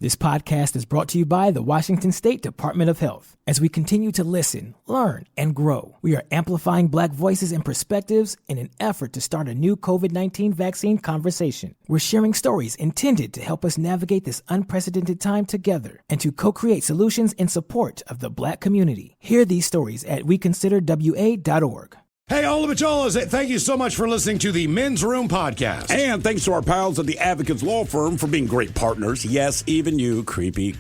This podcast is brought to you by the Washington State Department of Health. As we continue to listen, learn, and grow, we are amplifying Black voices and perspectives in an effort to start a new COVID-19 vaccine conversation. We're sharing stories intended to help us navigate this unprecedented time together and to co-create solutions in support of the Black community. Hear these stories at weconsiderwa.org. Hey, all of it, Cholas, thank you so much for listening to the Men's Room Podcast. And thanks to our pals at the Advocates Law Firm for being great partners. Yes, even you, creepy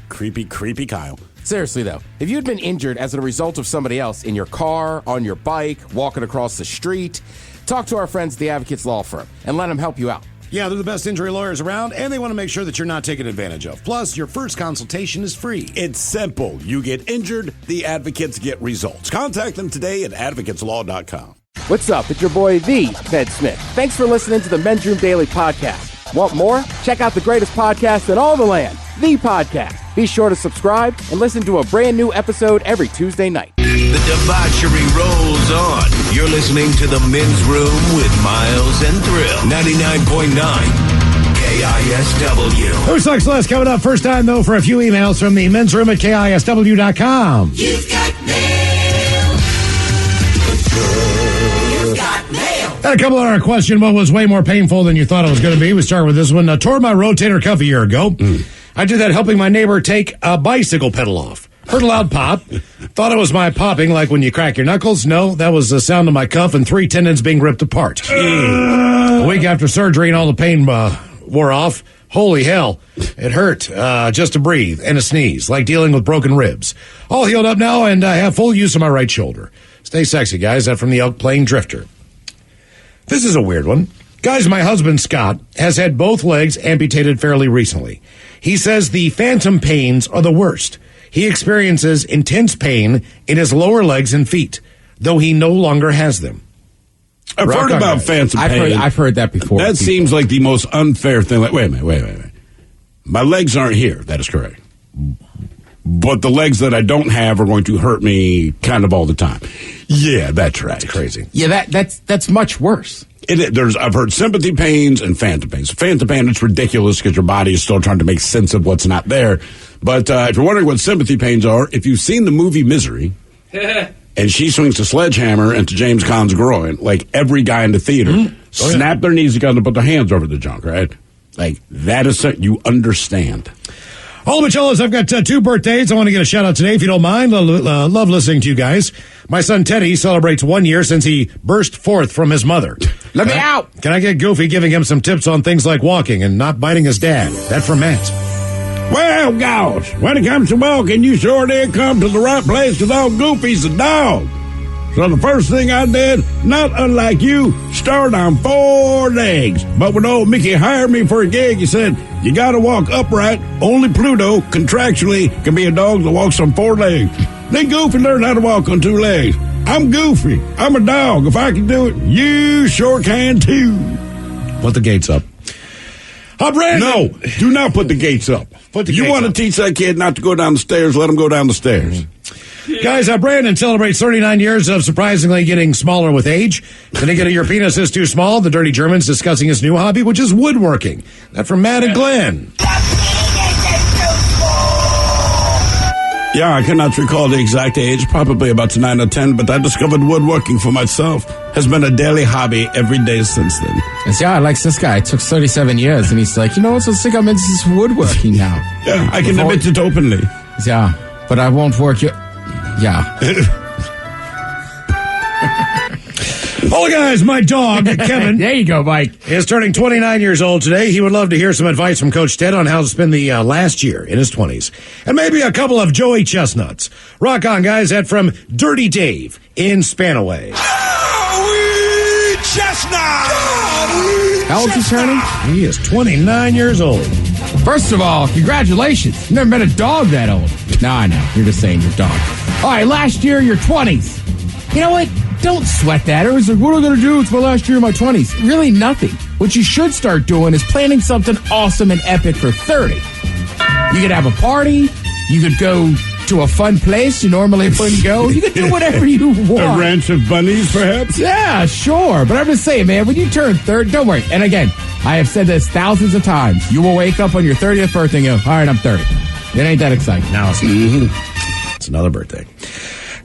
Kyle. Seriously, though, if you had been injured as a result of somebody else in your car, on your bike, walking across the street, talk to our friends at the Advocates Law Firm and let them help you out. Yeah, they're the best injury lawyers around, and they want to make sure that you're not taken advantage of. Plus, your first consultation is free. It's simple. You get injured, the advocates get results. Contact them today at advocateslaw.com. What's up? It's your boy, the Ted Smith. Thanks for listening to the Men's Room Daily Podcast. Want more? Check out the greatest podcast in all the land, The Podcast. Be sure to subscribe and listen to a brand new episode every Tuesday night. The debauchery rolls on. You're listening to the Men's Room with Miles and Thrill. 99.9 KISW. Who Sucks Less coming up. First time, though, for a few emails from the men's room at KISW.com. You've got mail. You've got mail. And a couple on our question, what was way more painful than you thought it was going to be? We start with this one. Tore my rotator cuff a year ago. I did that helping my neighbor take a bicycle pedal off. Heard a loud pop. Thought it was my popping, like when you crack your knuckles. No, that was the sound of my cuff and 3 tendons being ripped apart. A week after surgery and all the pain wore off, holy hell, it hurt just to breathe and to sneeze, like dealing with broken ribs. All healed up now, and I have full use of my right shoulder. Stay sexy, guys. That from the Elk Plain Drifter. This is a weird one. Guys, my husband, Scott, has had both legs amputated fairly recently. He says the phantom pains are the worst. He experiences intense pain in his lower legs and feet, though he no longer has them. I've heard about phantom pain. I've heard that before. That seems like the most unfair thing. Like, wait a minute. My legs aren't here. That is correct. But the legs that I don't have are going to hurt me kind of all the time. Yeah, that's right. That's crazy. Yeah, that's much worse. I've heard sympathy pains and phantom pains. Phantom pain, it's ridiculous because your body is still trying to make sense of what's not there. But if you're wondering what sympathy pains are, if you've seen the movie Misery, and she swings a sledgehammer into James Caan's groin, like every guy in the theater, snap their knees together and put their hands over the junk, right? Like, that is something you understand. All the Machelas, I've got 2 birthdays. I want to get a shout out today, if you don't mind. Love listening to you guys. My son Teddy celebrates 1 year since he burst forth from his mother. Let me out! Can I get goofy giving him some tips on things like walking and not biting his dad? That from Matt. Well, gosh, when it comes to walking, you sure did come to the right place because old Goofy's a dog. So the first thing I did, not unlike you, started on 4 legs. But when old Mickey hired me for a gig, he said, you got to walk upright. Only Pluto, contractually, can be a dog that walks on 4 legs. Then Goofy learned how to walk on 2 legs. I'm Goofy. I'm a dog. If I can do it, you sure can too. Put the gates up. Brandon. No, do not put the gates up. You want to teach that kid not to go down the stairs, let him go down the stairs. Guys, Brandon celebrates 39 years of surprisingly getting smaller with age. Thinking your penis is too small, the Dirty German's discussing his new hobby, which is woodworking. That from Matt and Glenn. Yeah, I cannot recall the exact age, probably about 9 or 10, but I discovered woodworking for myself. Has been a daily hobby every day since then. Yeah, like this guy. It took 37 years, and he's like, you know what, so sick, I'm into this woodworking now. Yeah, I can admit it openly. Yeah, but I won't work you. Yeah. Oh, guys, my dog, Kevin. There you go, Mike. Is turning 29 years old today. He would love to hear some advice from Coach Ted on how to spend the last year in his 20s. And maybe a couple of Joey chestnuts. Rock on, guys. That from Dirty Dave in Spanaway. Joey Chestnut! How old is he turning? He is 29 years old. First of all, congratulations. You've never met a dog that old. No, I know. You're just saying you're dog. All right, last year, your 20s. You know what? Don't sweat that. Everyone's like, what am I going to do? It's my last year of my 20s. Really nothing. What you should start doing is planning something awesome and epic for 30. You could have a party. You could go to a fun place you normally wouldn't go. You could do whatever you want. A ranch of bunnies, perhaps? Yeah, sure. But I'm just saying, man, when you turn 30, don't worry. And again, I have said this thousands of times. You will wake up on your 30th birthday and go, all right, I'm 30. It ain't that exciting. Now it's another birthday.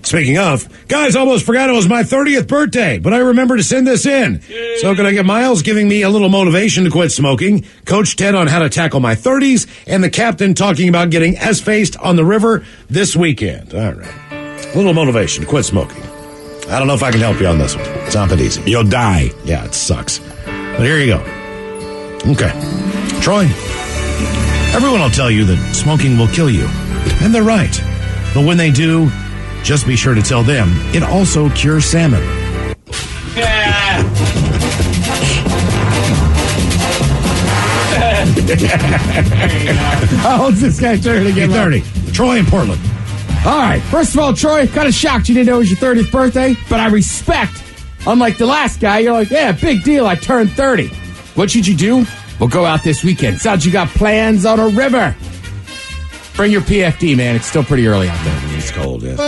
Speaking of, guys, almost forgot it was my 30th birthday, but I remember to send this in. So can I get Miles giving me a little motivation to quit smoking, Coach Ted on how to tackle my 30s, and the captain talking about getting S-faced on the river this weekend. All right. A little motivation to quit smoking. I don't know if I can help you on this one. It's not that easy. You'll die. Yeah, it sucks. But here you go. Okay. Troy, everyone will tell you that smoking will kill you. And they're right. But when they do, just be sure to tell them it also cures salmon. How old's this guy turning to get 30. Troy in Portland. All right. First of all, Troy, kind of shocked you didn't know it was your 30th birthday, but I respect. Unlike the last guy, you're like, yeah, big deal. I turned 30. What should you do? Well, go out this weekend. Sounds you got plans on a river. Bring your PFD, man. It's still pretty early out there. It's cold, yes.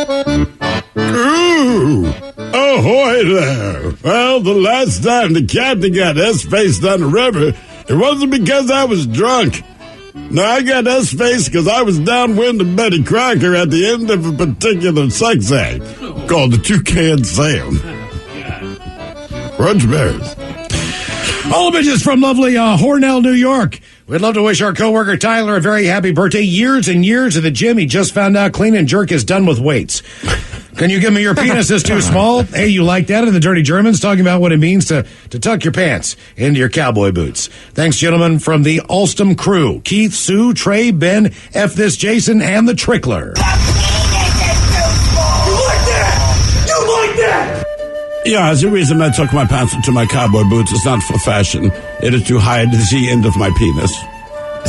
Ooh, ahoy there. Well, the last time the captain got S-faced on the river, it wasn't because I was drunk. No, I got S-faced because I was downwind of Betty Crocker at the end of a particular sex act called the Toucan Sam. Crunch Bears. All the bitches from lovely Hornell, New York. We'd love to wish our coworker Tyler a very happy birthday. Years and years at the gym. He just found out clean and jerk is done with weights. Can you give me your penis is too small? Hey, you like that? And the Dirty Germans talking about what it means to tuck your pants into your cowboy boots. Thanks, gentlemen, from the Alstom crew. Keith, Sue, Trey, Ben, F this Jason, and the Trickler. Yeah, the reason I tuck my pants into my cowboy boots is not for fashion. It is to hide the end of my penis.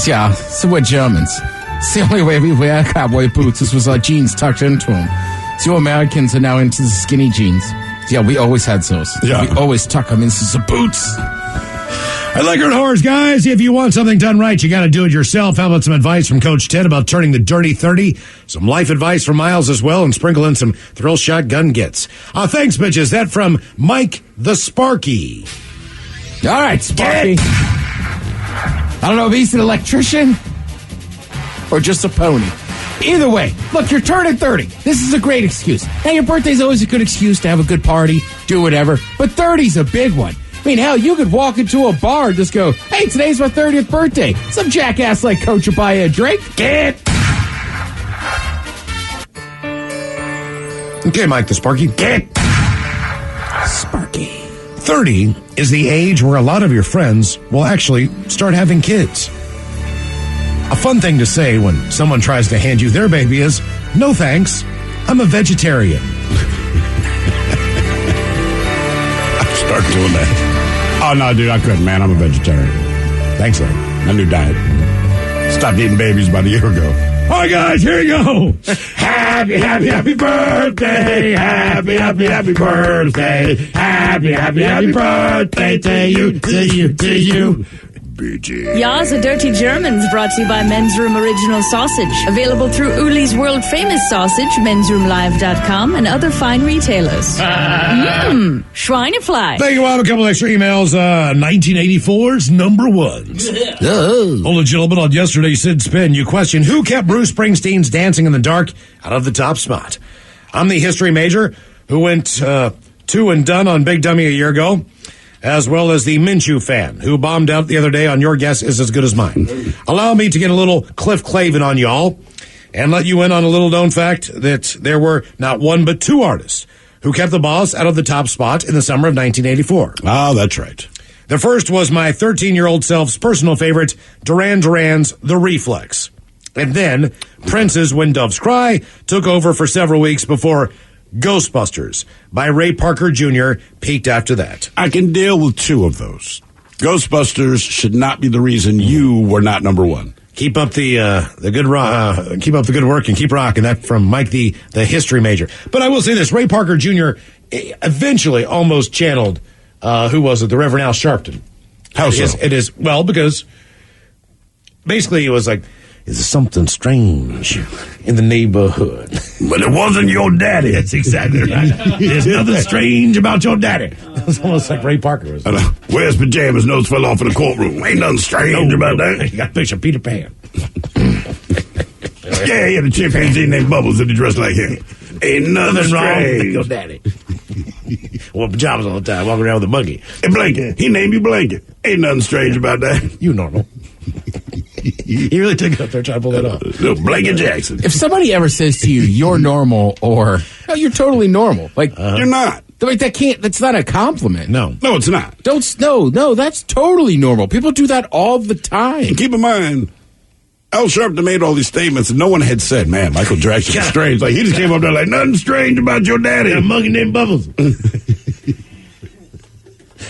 Yeah, so we're Germans. It's the only way we wear cowboy boots is with our jeans tucked into them. So Americans are now into the skinny jeans. Yeah, we always had those. Yeah. We always tuck them into the boots. I'd like our horrors, guys. If you want something done right, you got to do it yourself. How about some advice from Coach Ted about turning the dirty 30? Some life advice from Miles as well, and sprinkle in some thrill shot gun gets. Thanks, bitches. That from Mike the Sparky. All right, Sparky. I don't know if he's an electrician or just a pony. Either way, look, you're turning 30. This is a great excuse. Now, your birthday's always a good excuse to have a good party, do whatever, but 30's a big one. I mean, hell, you could walk into a bar and just go, hey, today's my 30th birthday. Some jackass like Coach will buy you a drink. Get Okay, Mike the Sparky. Get Sparky. 30 is the age where a lot of your friends will actually start having kids. A fun thing to say when someone tries to hand you their baby is, no thanks, I'm a vegetarian. Start doing that. Oh, no, dude, I couldn't, man. I'm a vegetarian. Thanks, Larry. My new diet. Stopped eating babies about a year ago. All right, guys, here you go. Happy, happy, happy birthday. Happy, happy, happy birthday. Happy, happy, happy birthday to you, to you, to you. Ya's a Dirty Germans brought to you by Men's Room Original Sausage. Available through Uli's World Famous Sausage, mensroomlive.com, and other fine retailers. Schweinefly. Thank you. I have a couple extra emails. 1984's number ones. Hold a gentleman on yesterday's Sid Spin. You question who kept Bruce Springsteen's Dancing in the Dark out of the top spot. I'm the history major who went two and done on Big Dummy a year ago, as well as the Minshew fan who bombed out the other day on Your Guess Is As Good As Mine. Allow me to get a little Cliff Clavin on y'all and let you in on a little known fact that there were not one but two artists who kept the boss out of the top spot in the summer of 1984. Oh, that's right. The first was my 13-year-old self's personal favorite, Duran Duran's The Reflex. And then Prince's When Doves Cry took over for several weeks before Ghostbusters by Ray Parker Jr. peaked after that. I can deal with two of those. Ghostbusters should not be the reason you were not number one. Keep up the good keep up the good work and keep rocking. That from Mike the history major. But I will say this: Ray Parker Jr. eventually almost channeled who was it? The Reverend Al Sharpton. How so? It is well because basically it was like is something strange in the neighborhood. But it wasn't your daddy. That's exactly right. There's nothing strange about your daddy. It's almost like Ray Parker. Where's pajamas? Nose fell off in the courtroom. Ain't nothing strange about that. You got a picture of Peter Pan. Yeah, the chimpanzee named Bubbles that he dressed like him. Ain't nothing wrong with strange. your daddy. Wore pajamas all the time, walking around with a monkey. Hey, Blanket. He named you Blanket. Ain't nothing strange about that. You normal. He really took it up there trying to pull that off. Little Blanket Jackson. If somebody ever says to you, "You're normal," or "No, you're totally normal," like You're not. like that's not a compliment. No. No, it's not. No, that's totally normal. People do that all the time. And keep in mind, Al Sharpton made all these statements, and no one had said, man, Michael Jackson is strange. Like, he just came up there like, nothing strange about your daddy. A monkey named Bubbles.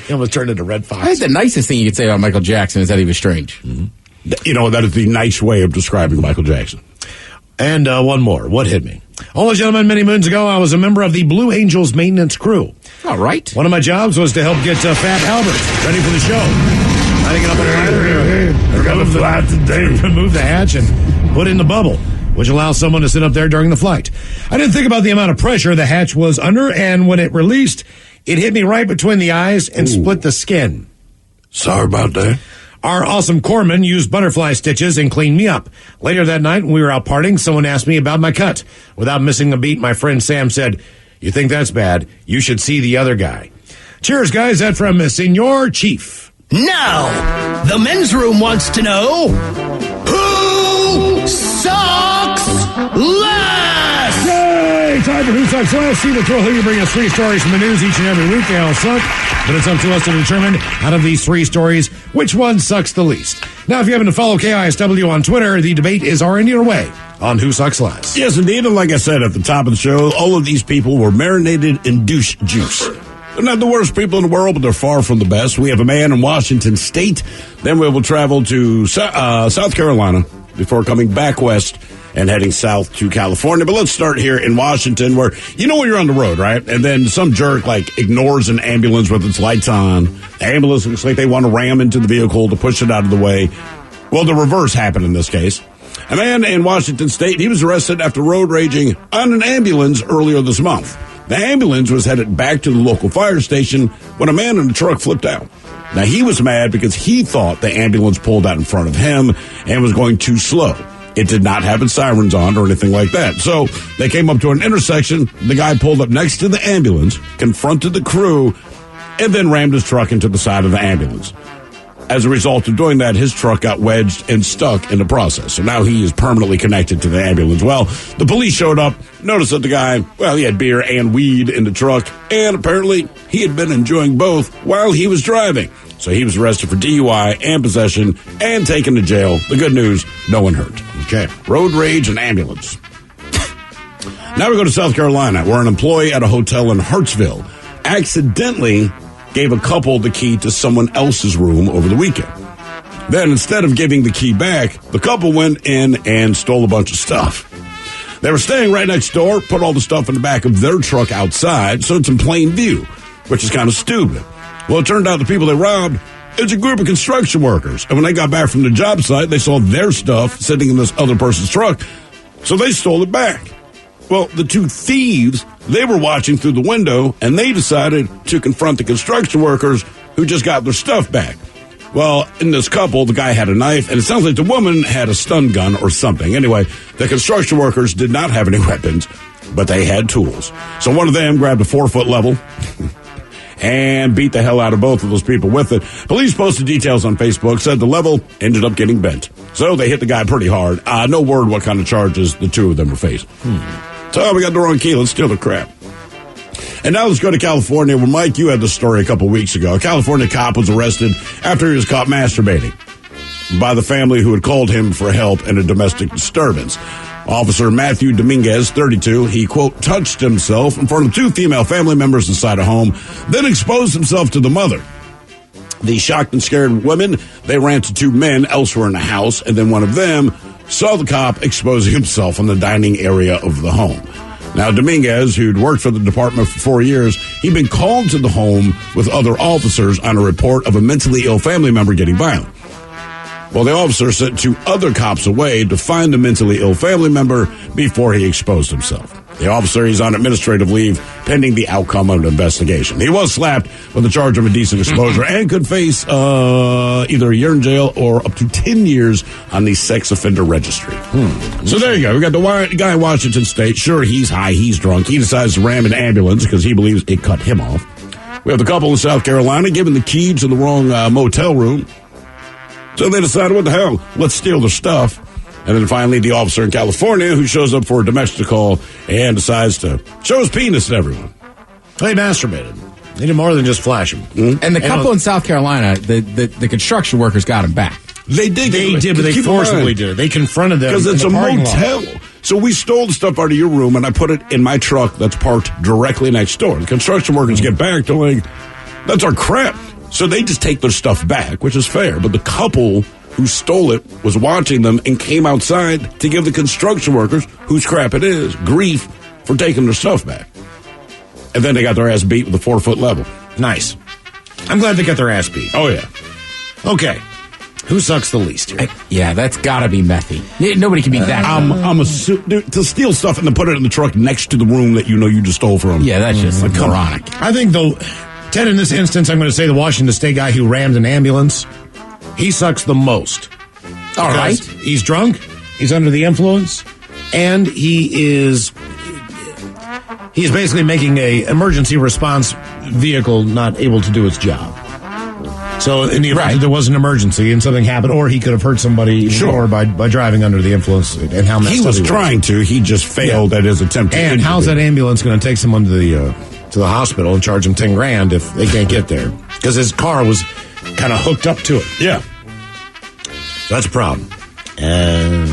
He almost turned into Red Fox. I think the nicest thing you could say about Michael Jackson is that he was strange. Mm-hmm. You know, that is the nice way of describing Michael Jackson. And one more. What hit me? Well, gentlemen, many moons ago, I was a member of the Blue Angels maintenance crew. All right. One of my jobs was to help get Fat Albert ready for the show. I get up on a ladder, remove the hatch, and put in the bubble, which allows someone to sit up there during the flight. I didn't think about the amount of pressure the hatch was under, and when it released, it hit me right between the eyes and split the skin. Sorry about that. Our awesome corpsman used butterfly stitches and cleaned me up. Later that night, when we were out partying, someone asked me about my cut. Without missing a beat, my friend Sam said, "You think that's bad? You should see the other guy." Cheers, guys. That from Senor Chief. Now, the men's room wants to know who sucks less? Yay! Time for Who Sucks Last. Steve the Thrill here bring us 3 stories from the news each and every week. They all suck, but it's up to us to determine out of these 3 stories which one sucks the least. Now, if you happen to follow KISW on Twitter, the debate is already underway on Who Sucks Last. Yes, indeed. And like I said at the top of the show, all of these people were marinated in douche juice. They're not the worst people in the world, but they're far from the best. We have a man in Washington State. Then we will travel to South Carolina before coming back west and heading south to California. But let's start here in Washington, where, you know, when you're on the road, right? And then some jerk, like, ignores an ambulance with its lights on. The ambulance looks like they want to ram into the vehicle to push it out of the way. Well, the reverse happened in this case. A man in Washington State, he was arrested after road raging on an ambulance earlier this month. The ambulance was headed back to the local fire station when a man in the truck flipped out. Now, he was mad because he thought the ambulance pulled out in front of him and was going too slow. It did not have its sirens on or anything like that. So they came up to an intersection. The guy pulled up next to the ambulance, confronted the crew, and then rammed his truck into the side of the ambulance. As a result of doing that, his truck got wedged and stuck in the process. So now he is permanently connected to the ambulance. Well, the police showed up, noticed that the guy, well, he had beer and weed in the truck, and apparently he had been enjoying both while he was driving. So he was arrested for DUI and possession and taken to jail. The good news, no one hurt. Okay. Road rage and ambulance. Now we go to South Carolina, where an employee at a hotel in Hartsville accidentally gave a couple the key to someone else's room over the weekend. Then, instead of giving the key back, the couple went in and stole a bunch of stuff. They were staying right next door, put all the stuff in the back of their truck outside, so it's in plain view, which is kind of stupid. Well, it turned out the people they robbed, it's a group of construction workers. And when they got back from the job site, they saw their stuff sitting in this other person's truck, so they stole it back. Well, the 2 thieves, they were watching through the window, and they decided to confront the construction workers who just got their stuff back. Well, in this couple, the guy had a knife, and it sounds like the woman had a stun gun or something. Anyway, the construction workers did not have any weapons, but they had tools. So one of them grabbed a 4-foot level and beat the hell out of both of those people with it. Police posted details on Facebook, said the level ended up getting bent. So they hit the guy pretty hard. No word what kind of charges the 2 of them were facing. So we got the wrong key. Let's steal the crap. And now let's go to California, where, Mike, you had the story a couple weeks ago. A California cop was arrested after he was caught masturbating by the family who had called him for help in a domestic disturbance. Officer Matthew Dominguez, 32, he, quote, touched himself in front of 2 female family members inside a home, then exposed himself to the mother. The shocked and scared women, they ran to 2 men elsewhere in the house, and then one of them saw the cop exposing himself in the dining area of the home. Now, Dominguez, who'd worked for the department for 4 years, he'd been called to the home with other officers on a report of a mentally ill family member getting violent. Well, the officer sent 2 other cops away to find the mentally ill family member before he exposed himself. The officer, he's on administrative leave pending the outcome of the investigation. He was slapped with a charge of indecent exposure and could face either a year in jail or up to 10 years on the sex offender registry. So there you go. We got the guy in Washington State. Sure, he's high, he's drunk. He decides to ram an ambulance because he believes it cut him off. We have the couple in South Carolina given the key to the wrong motel room. So they decided, what the hell, let's steal their stuff. And then finally, the officer in California who shows up for a domestic call and decides to show his penis to everyone. They masturbated. They did more than just flash him. Mm-hmm. And the couple in South Carolina, the construction workers got him back. They did, but they forcibly did it. They confronted them because it's in the a parking motel. lot. So we stole the stuff out of your room, and I put it in my truck that's parked directly next door. The construction workers get back, they're like, that's our crap. So they just take their stuff back, which is fair. But the couple who stole it was watching them and came outside to give the construction workers, whose crap it is, grief for taking their stuff back. And then they got their ass beat with a 4-foot level. Nice. I'm glad they got their ass beat. Oh, yeah. Okay. Who sucks the least here? Yeah, that's gotta be methy. Nobody can be that. Dude, to steal stuff and then put it in the truck next to the room that you know you just stole from. Yeah, that's just moronic. I think, though, Ted, in this instance, I'm going to say the Washington State guy who rammed an ambulance, he sucks the most. All right. He's drunk, he's under the influence, and he's basically making a emergency response vehicle not able to do its job. So in the event that there was an emergency and something happened, or he could have hurt somebody more by driving under the influence, and how messed he was trying to. He just failed at his attempt to. And how's that ambulance going to take someone to the hospital and charge him $10,000 if they can't get there? Because his car was kind of hooked up to it. Yeah. So that's a problem. And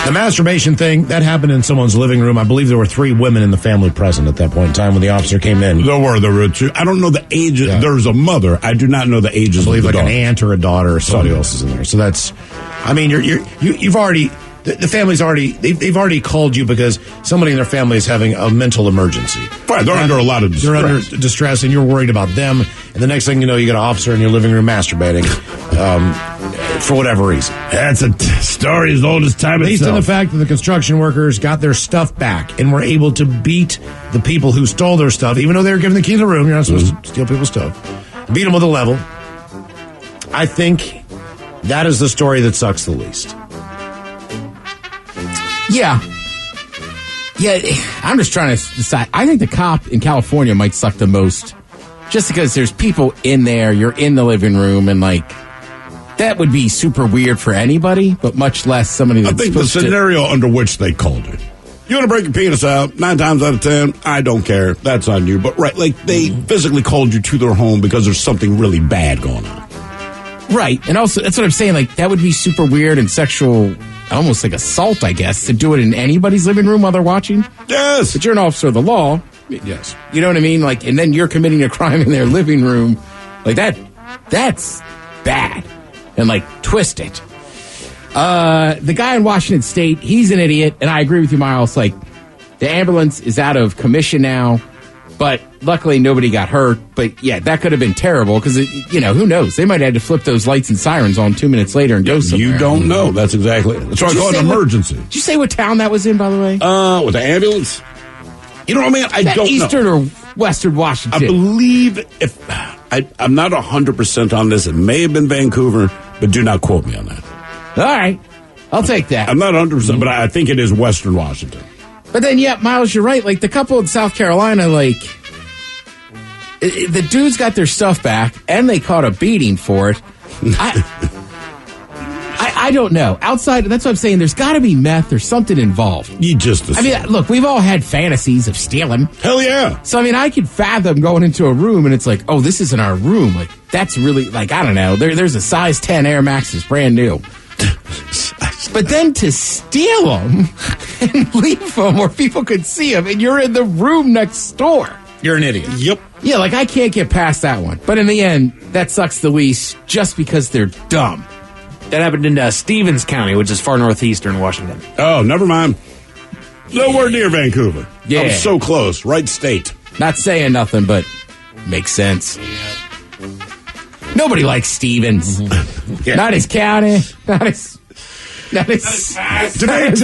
the masturbation thing, that happened in someone's living room. I believe there were 3 women in the family present at that point in time when the officer came in. There were 2. I don't know the ages. Yeah. There's a mother. I do not know the ages. I believe of the like daughter. An aunt or a daughter or somebody else is in there. So that's, I mean, you've already, the family's already, they've already called you because somebody in their family is having a mental emergency. Right, they're under a lot of distress. They're under distress, and you're worried about them. And the next thing you know, you got an officer in your living room masturbating for whatever reason. That's a story as old as time Based itself. on the fact that the construction workers got their stuff back and were able to beat the people who stole their stuff, even though they were given the key to the room, you're not supposed to steal people's stuff, beat them with a level. I think that is the story that sucks the least. Yeah. Yeah, I'm just trying to decide. I think the cop in California might suck the most. Just because there's people in there, you're in the living room, and like, that would be super weird for anybody, but much less somebody that's I think the scenario under which they called it. You want to break your penis out, 9 times out of 10, I don't care. That's on you. But right, like, they physically called you to their home because there's something really bad going on. Right. And also, that's what I'm saying. Like, that would be super weird and sexual, almost like assault, I guess, to do it in anybody's living room while they're watching. Yes. But you're an officer of the law. Yes. You know what I mean? Like, and then you're committing a crime in their living room. Like, that's bad. And, like, twist it. The guy in Washington State, he's an idiot. And I agree with you, Miles. Like, the ambulance is out of commission now. But luckily, nobody got hurt. But, yeah, that could have been terrible because, you know, who knows? They might have had to flip those lights and sirens on 2 minutes later and go somewhere. You don't know. That's why I call it an emergency. Did you say what town that was in, by the way? With the ambulance? You know what I mean? I don't know. Eastern or Western Washington? I believe I'm not 100% on this. It may have been Vancouver, but do not quote me on that. All right. I'll take that. I'm not 100%, but I think it is Western Washington. But then, yeah, Miles, you're right. Like, the couple in South Carolina, like, the dudes got their stuff back, and they caught a beating for it. I don't know. Outside, that's what I'm saying. There's got to be meth or something involved. You just assume. I mean, look, we've all had fantasies of stealing. Hell yeah. So, I mean, I could fathom going into a room, and it's like, oh, this isn't our room. Like, that's really, like, I don't know. There's a size 10 Air Max that's brand new. But then to steal them and leave them where people could see them, and you're in the room next door. You're an idiot. Yep. Yeah, like, I can't get past that one. But in the end, that sucks the least just because they're dumb. That happened in Stevens County, which is far northeastern Washington. Oh, never mind. Nowhere near Vancouver. Yeah. I was so close. Right state. Not saying nothing, but makes sense. Nobody likes Stevens. Yeah. Not his county. Not his. Debate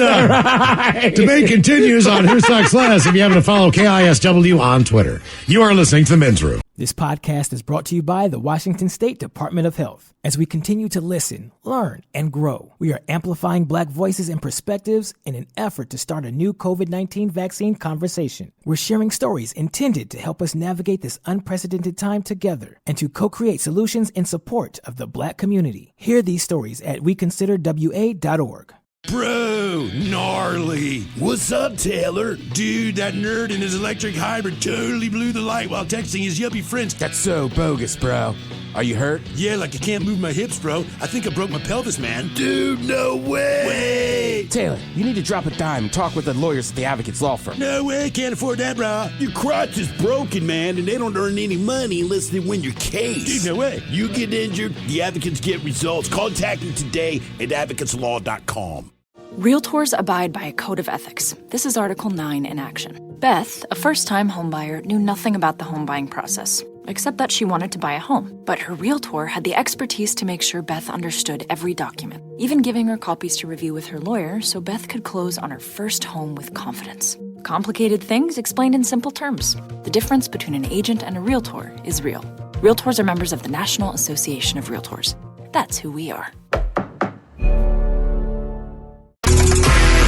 continues on Who Sucks Less if you happen to follow KISW on Twitter. You are listening to the Men's Room. This podcast is brought to you by the Washington State Department of Health. As we continue to listen, learn, and grow, we are amplifying Black voices and perspectives in an effort to start a new COVID-19 vaccine conversation. We're sharing stories intended to help us navigate this unprecedented time together and to co-create solutions in support of the Black community. Hear these stories at weconsiderwa.org. Bro, gnarly. What's up, Taylor? Dude, that nerd in his electric hybrid totally blew the light while texting his yuppie friends. That's so bogus, bro. Are you hurt? Yeah, like I can't move my hips, bro. I think I broke my pelvis, man. Dude, no way. Taylor, you need to drop a dime and talk with the lawyers at the Advocates Law Firm. No way, can't afford that, bro. Your crotch is broken, man, and they don't earn any money unless they win your case. Dude, no way. You get injured, the advocates get results. Contact them today at advocateslaw.com. Realtors abide by a code of ethics. This is Article 9 in action. Beth, a first-time homebuyer, knew nothing about the home buying process, except that she wanted to buy a home. But her realtor had the expertise to make sure Beth understood every document, even giving her copies to review with her lawyer so Beth could close on her first home with confidence. Complicated things explained in simple terms. The difference between an agent and a realtor is real. Realtors are members of the National Association of Realtors. That's who we are.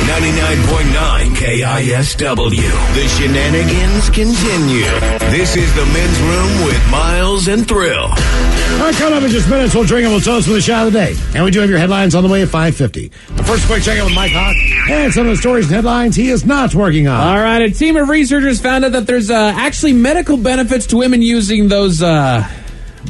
99.9 KISW. The shenanigans continue. This is the Men's Room with Miles and Thrill. All right, coming up in just minutes, we'll drink and we'll toast for the shot of the day. And we do have your headlines on the way at 5:50. But first, quick check-in with Mike Hawk and some of the stories and headlines he is not working on. All right, a team of researchers found out that there's actually medical benefits to women using those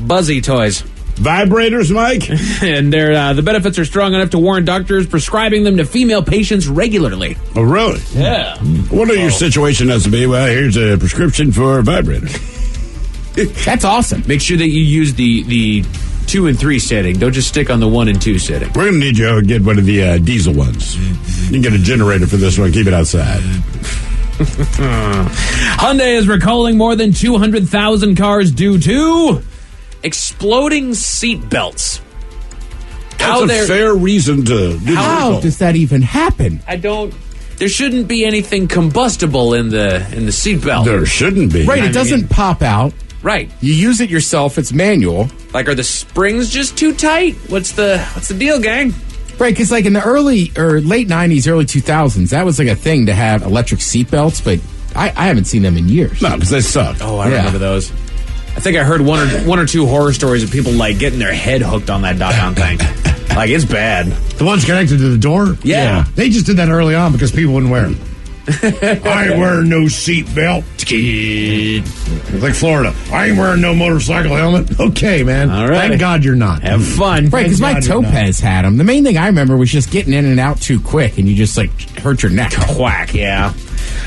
buzzy toys. Vibrators, Mike? And the benefits are strong enough to warrant doctors prescribing them to female patients regularly. Oh, really? Yeah. What your situation has to be? Well, here's a prescription for a vibrator. That's awesome. Make sure that you use the 2 and 3 setting. Don't just stick on the 1 and 2 setting. We're going to need you to get one of the diesel ones. You can get a generator for this one. Keep it outside. Hyundai is recalling more than 200,000 cars due to exploding seat belts. That's a fair reason to do How does that even happen? There shouldn't be anything combustible in the seat belt. There shouldn't be. Right, it doesn't pop out. Right. You use it yourself, it's manual. Like, are the springs just too tight? What's the deal, gang? Right, because like in the early or late 90s, early 2000s, that was like a thing to have electric seat belts, but I haven't seen them in years. No, because they suck. Oh, I remember those. I think I heard one or two horror stories of people like getting their head hooked on that doggone thing. Like, it's bad. The ones connected to the door? Yeah. They just did that early on because people wouldn't wear them. I ain't wearing no seat belt. Like Florida. I ain't wearing no motorcycle helmet. Okay, man. All right. Thank God you're not. Have fun. Right, because my Topaz had them. The main thing I remember was just getting in and out too quick, and you just like hurt your neck. Whack, yeah.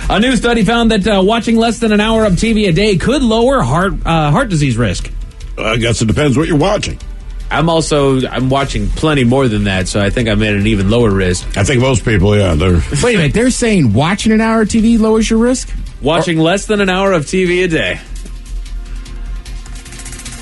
A new study found that watching less than an hour of TV a day could lower heart disease risk. I guess it depends what you're watching. I'm watching plenty more than that, so I think I'm at an even lower risk. I think most people, yeah, they're... Wait a minute, they're saying watching an hour of TV lowers your risk? Watching less than an hour of TV a day.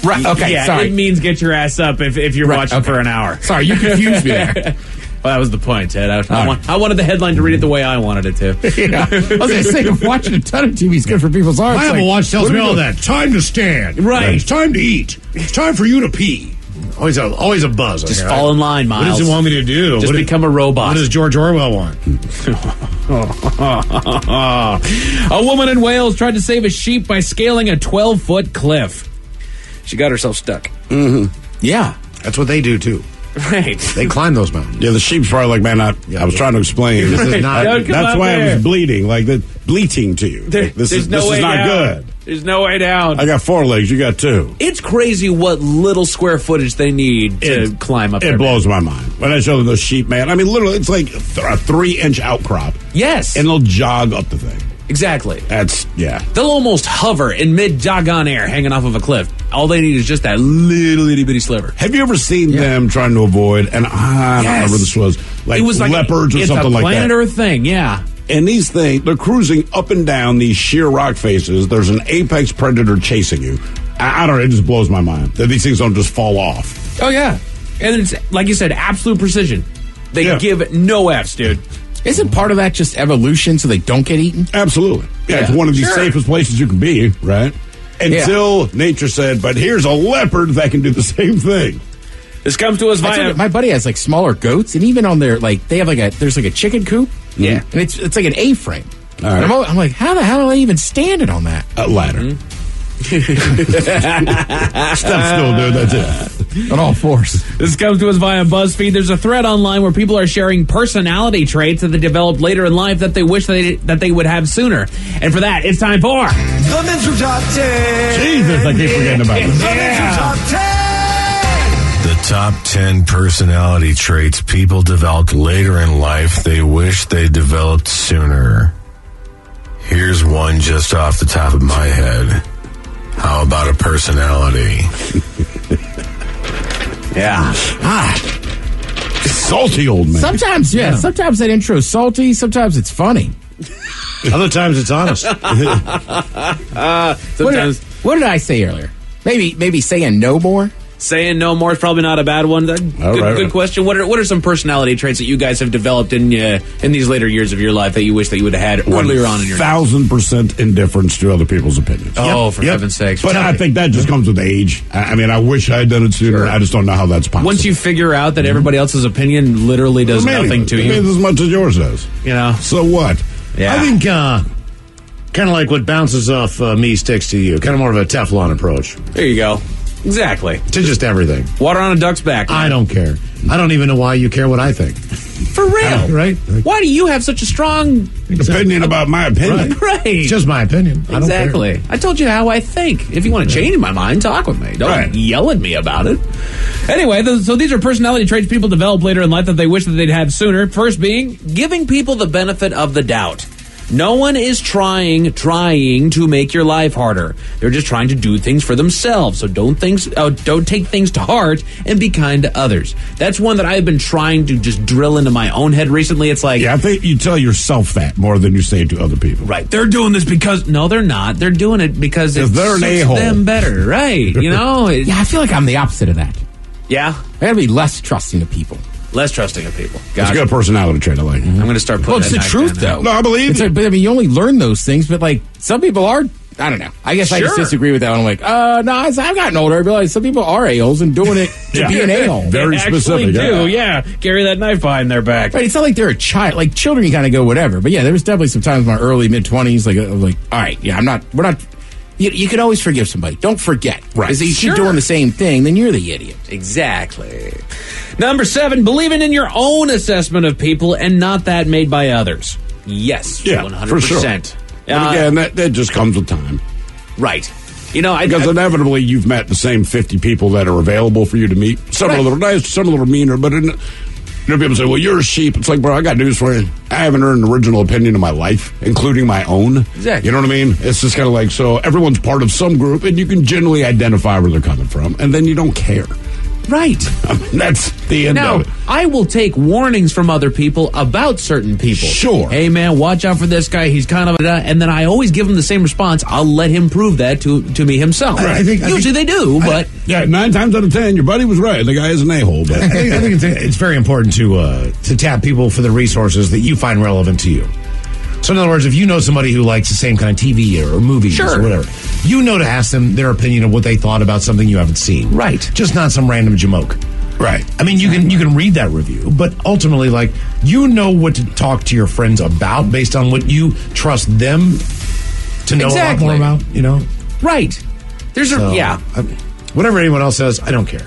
Right, okay, yeah, sorry. It means get your ass up if you're watching for an hour. Sorry, you confused me there. Well, that was the point, Ted. I wanted the headline to read it the way I wanted it to. Yeah. I was going to say, watching a ton of TV is good for people's hearts. My Apple Watch tells me all that. Time to stand. Right. It's time to eat. It's time for you to pee. Always a buzz. Just fall in line, Miles. What does he want me to do? Just become a robot. What does George Orwell want? A woman in Wales tried to save a sheep by scaling a 12-foot cliff. She got herself stuck. Mm-hmm. Yeah. That's what they do, too. Right. They climb those mountains. Yeah, the sheep's probably like, man, I was trying to explain. This is not... That's why I was bleeding, like bleating to you. This is not good. There's no way down. I got 4 legs, you got 2. It's crazy what little square footage they need to climb up there. It blows my mind. When I show them those sheep, man, I mean, literally, it's like a 3-inch outcrop. Yes. And they'll jog up the thing. Exactly. Yeah. They'll almost hover in mid-doggone air hanging off of a cliff. All they need is just that little itty-bitty sliver. Have you ever seen them trying to avoid, and I don't remember this was, like, it was like leopards or something like that? It's a planet Earth thing, yeah. And these things, they're cruising up and down these sheer rock faces. There's an apex predator chasing you. I don't know. It just blows my mind that these things don't just fall off. Oh, yeah. And it's, like you said, absolute precision. They give no Fs, dude. Isn't part of that just evolution so they don't get eaten? Absolutely. Yeah, it's one of the safest places you can be, right? Until nature said, but here's a leopard that can do the same thing. This comes to us via... My buddy has, like, smaller goats, and even on their, like, they have, like, there's, like, a chicken coop. Yeah. And it's like an A-frame. All right. And I'm like, how the hell are they even standing on that? A ladder. Step still, dude. That's it. On all fours. This comes to us via BuzzFeed. There's a thread online where people are sharing personality traits that they developed later in life that they wish that they would have sooner. And for that, it's time for... The Men's Room Top 10. Jesus, I keep forgetting about this. The Men's Room Top 10. The top 10 personality traits people developed later in life they wish they developed sooner. Here's one just off the top of my head. How about a personality? Yeah. Salty old man. Sometimes, sometimes that intro's salty, sometimes it's funny. Other times it's honest. Sometimes What did I say earlier? Maybe saying no more? saying no more is probably not a bad one. Good question. What are some personality traits that you guys have developed in these later years of your life that you wish that you would have had earlier on in your life? 1,000% indifference to other people's opinions. Oh, for heaven's sakes. But I think that just comes with age. I mean, I wish I had done it sooner. I just don't know how that's possible. Once you figure out that everybody else's opinion literally does nothing to you. It means as much as yours does. You know? So what? Yeah. I think kind of like what bounces off me sticks to you. Kind of more of a Teflon approach. There you go. Exactly. To just everything. Water on a duck's back. Man. I don't care. I don't even know why you care what I think. For real. Right? Why do you have such a strong opinion about my opinion? Right. It's just my opinion. I don't Exactly. care. I told you how I think. If you want to change my mind, talk with me. Don't yell at me about it. Anyway, so these are personality traits people develop later in life that they wish that they'd had sooner. First being giving people the benefit of the doubt. No one is trying to make your life harder. They're just trying to do things for themselves. So don't take things to heart and be kind to others. That's one that I've been trying to just drill into my own head recently. It's like, I think you tell yourself that more than you say it to other people. Right. They're doing this because no, they're not. They're doing it because it they're an suits a-hole. them better. Right. You know. Yeah, I feel like I'm the opposite of that. Yeah. I gotta be less trusting of people. Less trusting of people. That's a good personality trait. I like. I'm going to start putting. Well, it's the truth, though. No, I believe it. But I mean, you only learn those things. But like, some people are. I don't know. I guess I just disagree with that one. I'm like, no, as I've gotten older, I realize some people are a-holes and doing it to be an a-hole. Very specific. Yeah. Carry that knife behind their back. Right. It's not like they're a child. Like children, you kind of go whatever. But yeah, there was definitely some times in my early mid-20s. Like, all right, yeah, we're not. You can always forgive somebody. Don't forget. Right. Because if you keep doing the same thing, then you're the idiot. Exactly. Number 7, believing in your own assessment of people and not that made by others. Yes. Yeah, 100%. for sure. But again, that just comes with time. Right. You know, because inevitably you've met the same 50 people that are available for you to meet. Some are a little nice, some a little meaner, but people say, well, you're a sheep. It's like, bro, I got news for you. I haven't earned an original opinion in my life, including my own. Exactly. You know what I mean? It's just kind of like, so everyone's part of some group, and you can generally identify where they're coming from, and then you don't care. Right. I mean, that's the end now, of it. I will take warnings from other people about certain people. Sure. Hey, man, watch out for this guy. He's kind of a... And then I always give him the same response. I'll let him prove that to me himself. Usually they do, but... Yeah, 9 times out of 10, your buddy was right. The guy is an a-hole. But I think it's very important to tap people for the resources that you find relevant to you. So, in other words, if you know somebody who likes the same kind of TV or movies or whatever, you know to ask them their opinion of what they thought about something you haven't seen. Right. Just not some random jamoke. Right. I mean, you can read that review, but ultimately, like, you know what to talk to your friends about based on what you trust them to know a lot more about, you know? Right. Whatever anyone else says, I don't care.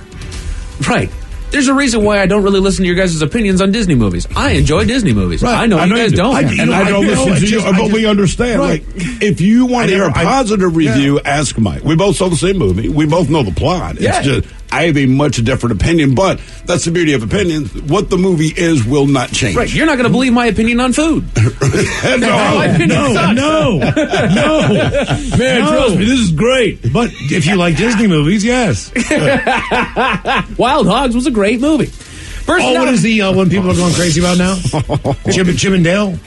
Right. There's a reason why I don't really listen to your guys' opinions on Disney movies. I enjoy Disney movies. Right. I know you guys don't. I don't listen to you, but we understand. Right. Like, if you want to hear a positive review, ask Mike. We both saw the same movie. We both know the plot. It's just, I have a much different opinion, but that's the beauty of opinions. What the movie is will not change. Right. You're not going to believe my opinion on food. No. Man, trust me, this is great. But if you like Disney movies, yes. Wild Hogs was a great movie. What is the one people are going crazy about now? Chip and Dale?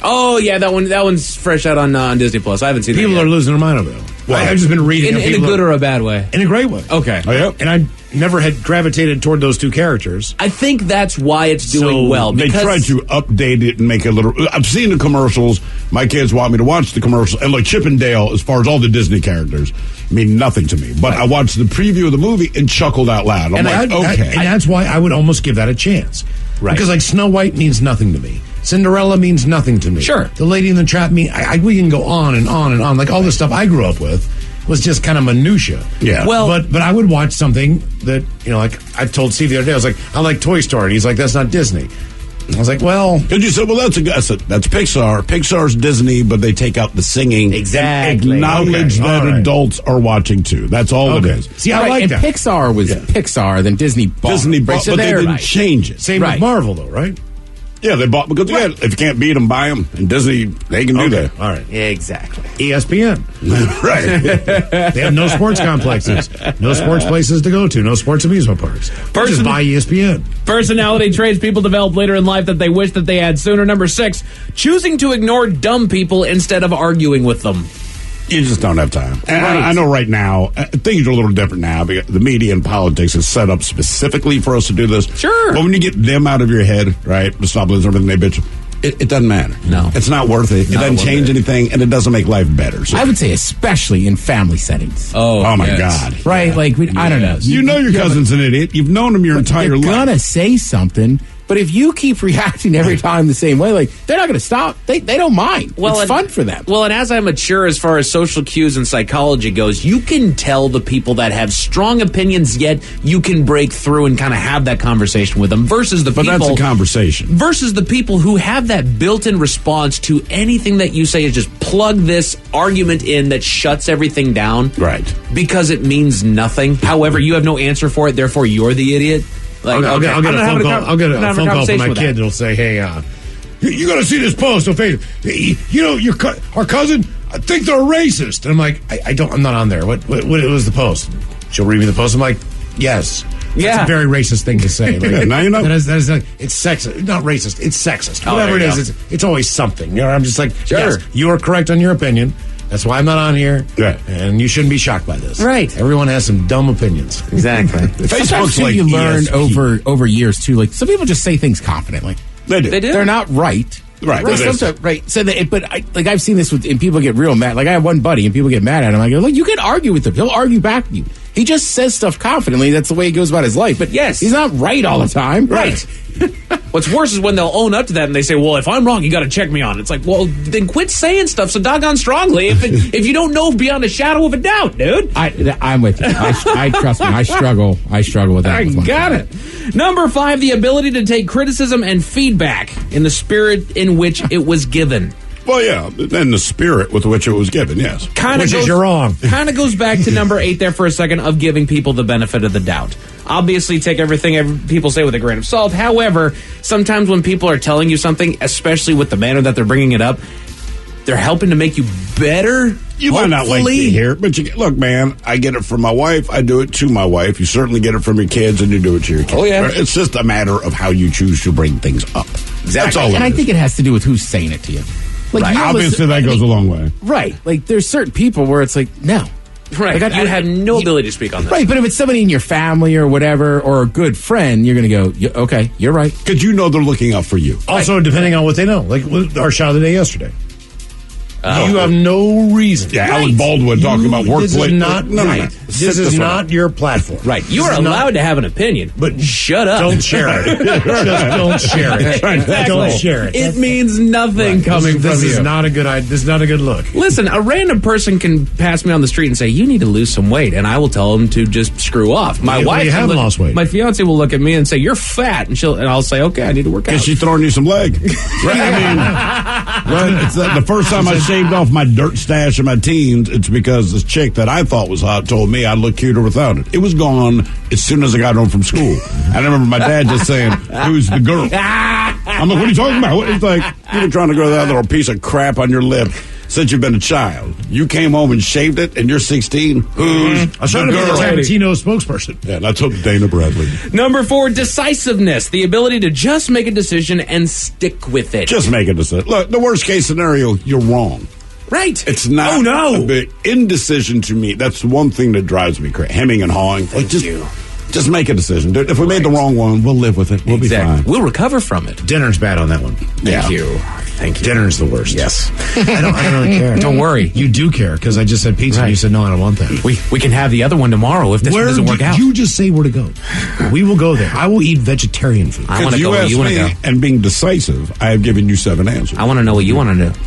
Oh yeah, that one's fresh out on Disney Plus. I haven't seen. People that yet. are losing their mind over it. Well, I've just been reading in a good or a bad way. In a great way. Okay. Oh, yeah. And I never had gravitated toward those two characters. I think that's why it's doing well. They tried to update it and make it a little. I've seen the commercials. My kids want me to watch the commercials. And like Chip and Dale, as far as all the Disney characters, mean nothing to me. But I watched the preview of the movie and chuckled out loud. I'm like, okay. And that's why I would almost give that a chance. Right. Because like Snow White means nothing to me. Cinderella means nothing to me. Sure. The Lady in the Trap we can go on and on and on. Like all the stuff I grew up with was just kind of minutia. Yeah. Well, but I would watch something that, like I told Steve the other day, I was like, I like Toy Story. And he's like, that's not Disney. I was like, well, because you said, well, that's Pixar. Pixar's Disney, but they take out the singing. Exactly. And acknowledge that adults are watching too. That's all it is. See, I like that. Pixar was Pixar, then Disney bought. Disney bought, so but they didn't change it. Same with Marvel, though, right? Yeah, they bought because if you can't beat them, buy them. And Disney, they can do that. All right. Yeah, exactly. ESPN. Right. They have no sports complexes, no sports places to go to, no sports amusement parks. Just buy ESPN. Personality traits people develop later in life that they wish that they had sooner. Number 6, choosing to ignore dumb people instead of arguing with them. You just don't have time. And I know right now, things are a little different now because the media and politics is set up specifically for us to do this. Sure. But when you get them out of your head, right, the stop everything they bitch, it doesn't matter. No. It's not worth it. It doesn't change anything, and it doesn't make life better. So. I would say especially in family settings. Oh my God. Right? Like, I don't know. You know your cousin's an idiot. You've known him your entire life. You're going to say something. But if you keep reacting every time the same way, like, they're not going to stop. They don't mind. It's fun for them. Well, and as I mature as far as social cues and psychology goes, you can tell the people that have strong opinions, yet you can break through and kind of have that conversation with them versus the people... But that's a conversation. Versus the people who have that built-in response to anything that you say is just plug this argument in that shuts everything down. Right. Because it means nothing. However, you have no answer for it, therefore you're the idiot. Like, I'll get a phone call. I'll get a phone call from my kid that'll say, "Hey, you got to see this post on Facebook. You know, our cousin. I think they're racist." And I'm like, I'm not on there. What was the post? She'll read me the post. I'm like, yes. Yeah. That's a very racist thing to say. Like, now you know. That is it's sexist. Not racist. It's sexist. Whatever it is, it's always something. You know, I'm just like, sure. Yes, you are correct on your opinion. That's why I'm not on here. Yeah. And you shouldn't be shocked by this. Right. Everyone has some dumb opinions. Exactly. Facebook's like you learn ESP. over years too. Like, some people just say things confidently. They do. They're not right. Right. Right. So I've seen this and people get real mad. Like, I have one buddy and people get mad at him. I go, look, you can argue with him. He'll argue back with you. He just says stuff confidently. That's the way he goes about his life. But yes, he's not right all the time. Right. What's worse is when they'll own up to that and they say, well, if I'm wrong, you got to check me on it. It's like, well, then quit saying stuff so doggone strongly if you don't know beyond a shadow of a doubt, dude. I'm with you. I trust me. I struggle with that. I got it. Number 5, the ability to take criticism and feedback in the spirit in which it was given. Well, yeah, and the spirit with which it was given, yes. You're wrong. Kind of goes back to number 8 there for a second of giving people the benefit of the doubt. Obviously, take everything people say with a grain of salt. However, sometimes when people are telling you something, especially with the manner that they're bringing it up, they're helping to make you better. You might not like to hear it, but look, man, I get it from my wife. I do it to my wife. You certainly get it from your kids, and you do it to your kids. Oh, yeah. It's just a matter of how you choose to bring things up. Exactly. That's all and I think it has to do with who's saying it to you. Like, right. Obviously, that goes a long way. Right. Like, there's certain people where it's like, no. Right. Like, you have no ability to speak on that. Right, but if it's somebody in your family or whatever, or a good friend, you're going to go, okay, you're right. Because you know they're looking out for you. Also, depending on what they know. Like our shot of the day yesterday. You have no reason. Yeah, right. Alec Baldwin talking about workplace. This is not right. This is not your platform. Right. You are allowed to have an opinion, but shut up. Don't share it. Just don't share it. Exactly. Don't share it. It means nothing coming from this you. Is not a good idea. This is not a good look. Listen, a random person can pass me on the street and say, you need to lose some weight, and I will tell them to just screw off. My wife haven't lost weight. My fiance will look at me and say, you're fat, and I'll say, okay, I need to work out. Because she's throwing you some leg. Right? I mean, it's the first time I shaved off my dirt stash in my teens, it's because this chick that I thought was hot told me I'd look cuter without it. It was gone as soon as I got home from school. And I remember my dad just saying, who's the girl? I'm like, what are you talking about? He's like, you've been trying to grow that little piece of crap on your lip. since you've been a child. You came home and shaved it, and you're 16. Who's I was trying to be the Tarantino spokesperson. Yeah, that's Dana Bradley. Number 4, decisiveness. The ability to just make a decision and stick with it. Just make a decision. Look, the worst case scenario, you're wrong. Right. It's not. Oh, no. A big indecision to me. That's one thing that drives me crazy. Hemming and hawing. Just make a decision. If we made the wrong one, we'll live with it. We'll be fine. We'll recover from it. Dinner's bad on that one. Thank you. Dinner's the worst. Yes. I don't really care. Don't worry. You do care, because I just said pizza and you said, no, I don't want that. We can have the other one tomorrow if this one doesn't work out. You just say where to go. We will go there. I will eat vegetarian food. I want to you go where asked you want to me, go. and being decisive, I have given you 7 answers. I want to know what you want to do.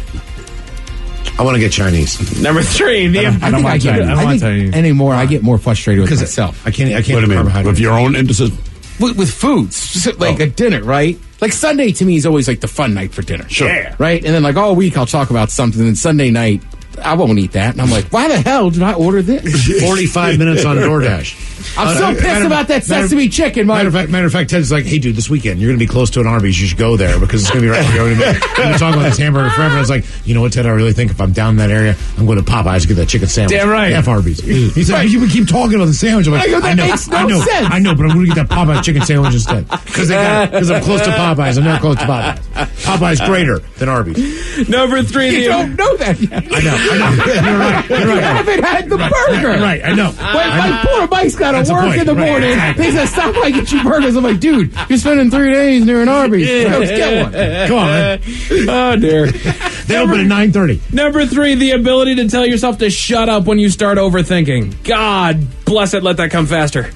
I want to get Chinese. Number 3, I think anymore. I get more frustrated with myself. I can't Wait a minute. carbohydrate. With your own indecision? With foods, like a dinner, right? Like Sunday to me is always like the fun night for dinner. Sure. Yeah. Right? And then like all week I'll talk about something, and Sunday night I won't eat that. And I'm like, why the hell did I order this? 45 minutes on DoorDash. I'm so pissed about that sesame chicken, Mike. Matter of fact, Ted's like, hey, dude, this weekend, you're going to be close to an Arby's. You should go there because it's going to be right where you're going to be. We've been talking about this hamburger forever. I was like, you know what, Ted, I really think if I'm down in that area, I'm going to Popeyes to get that chicken sandwich. Damn right. F Arby's. He said, you keep talking about the sandwich. I'm like, that makes no sense. I know, but I'm going to get that Popeyes chicken sandwich instead. Because I'm close to Popeyes. I'm not close to Popeyes. Popeyes greater than Arby's. Number 3, You don't know that yet. I know. You're right. You haven't had the burger. You're right, I know. My poor Mike's got That's to the work point. in the Right, morning. exactly. He says, stop by, get you burgers. I'm like, dude, you're spending 3 days near an Arby's. Let's get one. Come on, man. Oh, dear. They open at 9:30. Number 3, the ability to tell yourself to shut up when you start overthinking. God bless it, let that come faster.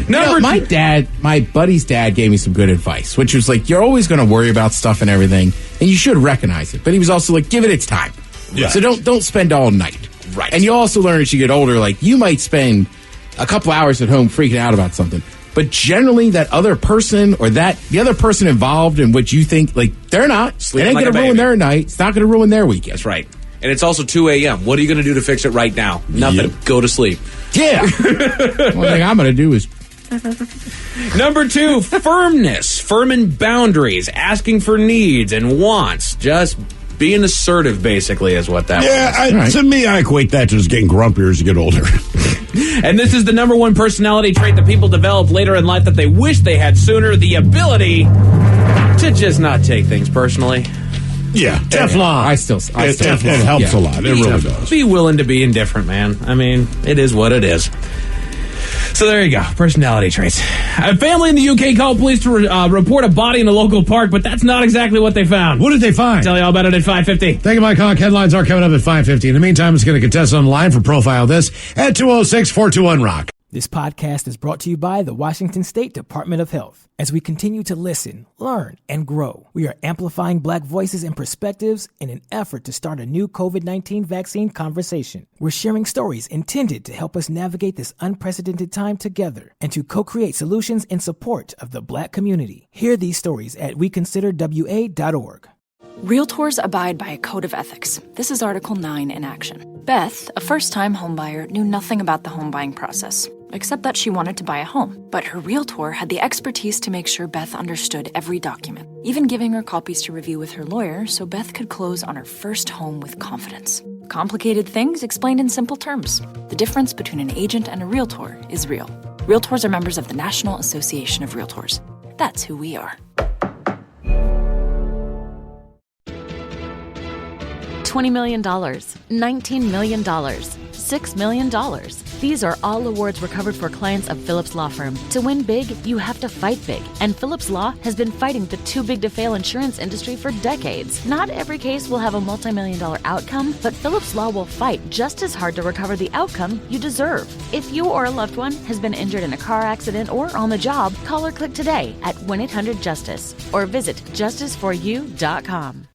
My buddy's dad gave me some good advice, which was like, you're always going to worry about stuff and everything, and you should recognize it. But he was also like, give it its time. Yeah. So don't spend all night. Right. And you also learn as you get older, like, you might spend a couple hours at home freaking out about something. But generally, that other person or the other person involved in what you think, like, they're not. Sleeping it ain't like going to a ruin baby. their night. It's not going to ruin their weekend. That's right. And it's also 2 a.m. What are you going to do to fix it right now? Nothing. Yep. Go to sleep. Yeah. One thing I'm going to do is Number 2, firmness. Firm in boundaries. Asking for needs and wants. Just being assertive, basically, is what that was. To me, I equate that to just getting grumpier as you get older. And this is the number 1 personality trait that people develop later in life that they wish they had sooner. The ability to just not take things personally. Yeah. Teflon. It helps a lot. It really does. Be willing to be indifferent, man. I mean, it is what it is. So there you go. Personality traits. A family in the UK called police to report a body in a local park, but that's not exactly what they found. What did they find? Tell you all about it at 5:50. Thank you, Mike Hawk. Headlines are coming up at 5:50. In the meantime, let's get a contestant on the line for Profile This at 206-421-ROCK. This podcast is brought to you by the Washington State Department of Health. As we continue to listen, learn, and grow, we are amplifying Black voices and perspectives in an effort to start a new COVID-19 vaccine conversation. We're sharing stories intended to help us navigate this unprecedented time together and to co-create solutions in support of the Black community. Hear these stories at weconsiderwa.org. Realtors abide by a code of ethics. This is Article 9 in action. Beth, a first-time homebuyer, knew nothing about the home buying process, except that she wanted to buy a home. But her realtor had the expertise to make sure Beth understood every document, even giving her copies to review with her lawyer so Beth could close on her first home with confidence. Complicated things explained in simple terms. The difference between an agent and a realtor is real. Realtors are members of the National Association of Realtors. That's who we are. $20 million, $19 million, $6 million. These are all awards recovered for clients of Phillips Law Firm. To win big, you have to fight big. And Phillips Law has been fighting the too-big-to-fail insurance industry for decades. Not every case will have a multi-million-dollar outcome, but Phillips Law will fight just as hard to recover the outcome you deserve. If you or a loved one has been injured in a car accident or on the job, call or click today at 1-800-JUSTICE or visit justiceforyou.com.